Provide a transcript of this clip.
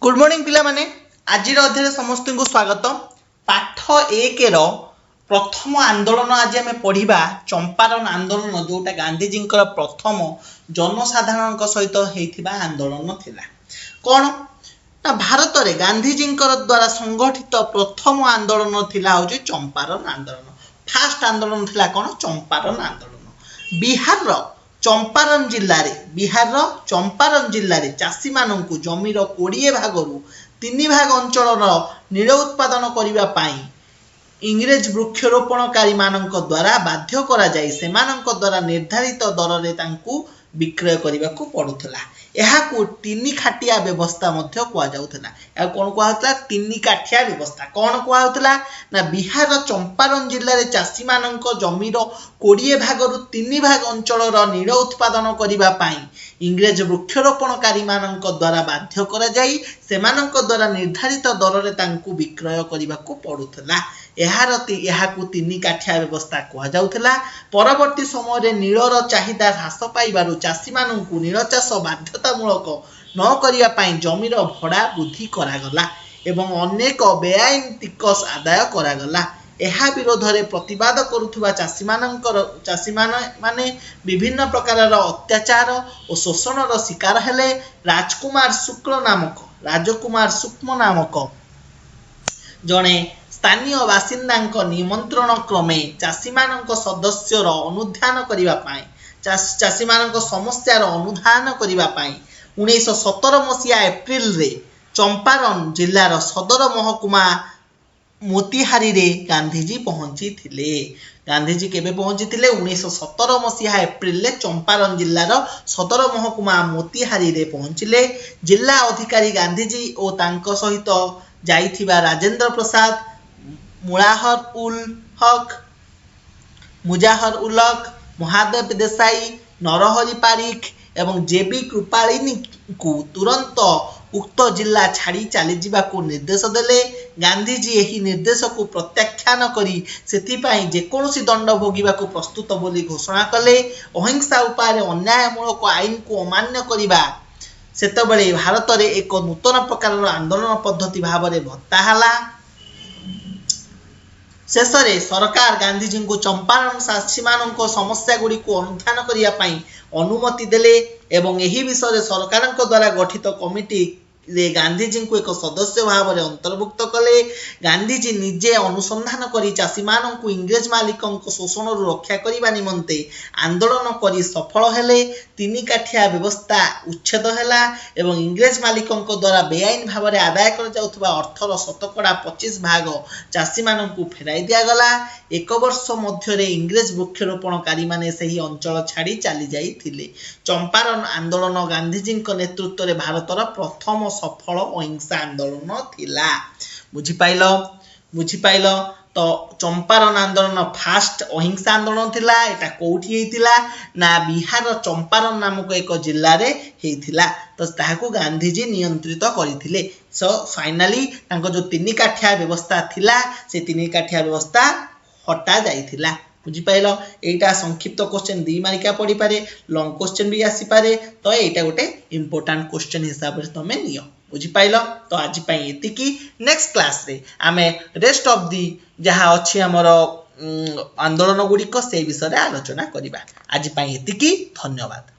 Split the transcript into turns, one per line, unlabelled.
Good morning पिला माने आज अध्याय समस्त को स्वागत। पाठ 1 रो प्रथम आंदोलन आज आम पढ़ा चंपारण आंदोलन जोटा गांधीजी प्रथम जनसाधारण सहित होता आंदोलन थिला। कौन ना भारत में गांधीजी द्वारा संगठित प्रथम आंदोलन थिला होची चंपारण आंदोलन। फास्ट आंदोलन थिला कौन चंपारण आंदोलन। बिहार चंपारण जिले में चाषी मानू जमीर 20 भागरू 3 भाग अंचल नील उत्पादन करने इंग्रेज वृक्षरोपणकारी द्वारा बाध्य करा जाई सेमानंक द्वारा निर्धारित दर में विक्रय करने को पड़ुला। यह तीन खाटिया व्यवस्था कौन कहला तीन काठिया व्यवस्था कौन कहला ना बिहार चंपारण जिले में चाषी मान जमीर 20 भागरू 3 भाग अंचल नील उत्पादन करने इंग्रेज वृक्षरोपणकारी द्वारा बाध्य करा जाई सेमानंक द्वारा निर्धारित दर में विक्रय करने को पड़ुला। तीन काठिया व्यवस्था कहला। परवर्ती समय नीलर चाहिदा ह्रास पाइबारु चाषी मानू नील चाष बाध्यतामूलक न करने जमीर भड़ा वृद्धि करागला एवं अनेक बेआईन टिकस आदाय करागला। यह विरोध में प्रतिवाद करुवा चाषी माने विभिन्न प्रकार अत्याचार और शोषण शिकार हेले। राजकुमार शुक्ल नामक जड़े स्थानीय बासिंदा निमंत्रण क्रमे चाषी मान सदस्यर अनुधान करने चाषी मान समस्यार अनुधान करने 1917 मसीहा एप्रिल रे चंपारण जिलार सदर महकुमा मोतिहारी रे गांधीजी पहुंची थिले। गांधीजी केबे पहुंची थिले 1917 मसीहा एप्रिल रे चंपारण जिलार सदर महकुमा मोतिहारी रे पहुंचिले। जिला अधिकारी गांधीजी और तांको सहित जाइथिबा राजेंद्र प्रसाद मुजाहर उल हक महादेव देसाई नरहरि पारिख एवं जेबी कृपालिनी को तुरंत उक्त जिला छाड़ी चली जावाकू निर्देश देले। गांधीजी यही निर्देश को प्रत्याख्यान करी सेथिपाई जेकोसी दंड भोगिबाकू प्रस्तुत बोली घोषणा कले। अहिंसा उपाय अन्यायमूलक आईन को अमान्य करिबा सेतबेले भारत में एक नूतन प्रकार आंदोलन पद्धति भाव में भत्ता। शेष में सरकार गांधीजी को चंपारण चाषी मान समस्या गुड़ी को अनुधान करने अनुमति देले एवं यही विषय सरकार द्वारा गठित कमिटी रे गांधीजी को एक सदस्य भाव में अंतर्भुक्त कले। गांधीजी निजे अनुसंधान करी चाषी मानू इंग्रेज मालिक शोषण रक्षा करने निमंते आंदोलन करी सफल हेले। तीन काठिया व्यवस्था उच्छेद हैला एवं इंग्रेज मालिक द्वारा बेआईन भाव में आदाय कर जाउथबा अर्थर 25% भाग चाषी मानू फेराई दियागला। 1 वर्ष मध्य इंग्रेज वृक्षरोपणकारी माने सही अंचल छाड़ी चली जाइथिले। चंपारण आंदोलन गांधीजी नेतृत्व में भारतर प्रथम सफल अहिंसा आंदोलन थिला। बुझिपाइल तो चंपारण आंदोलन फास्ट अहिंसा आंदोलन थिला। एटा कोठी हेतिला ना बिहार चंपारण नामक एक जिल्ला रे हेतिला। तो ताहाकू गांधीजी नियंत्रित करथिले। सो फाइनली तांको जो तीन काठिया व्यवस्था थिला से तीन काठिया व्यवस्था हटा जाइथिला। बुझिपाइल एटा संक्षिप्त क्वेश्चन 2 मार्किया पड़ी पारे लॉन्ग क्वेश्चन भी आसी पारे। तो एटा गोटे इंपोर्टेंट क्वेश्चन हिसाब से तमे नियो। बुझिपाइल तो आज पई एतिकी। नेक्स्ट क्लास रे आमे रेस्ट ऑफ दी जहा अछि हमर आंदोलन गुडी को से विषय रे आलोचना करिबा। आज पई एतिकी। धन्यवाद।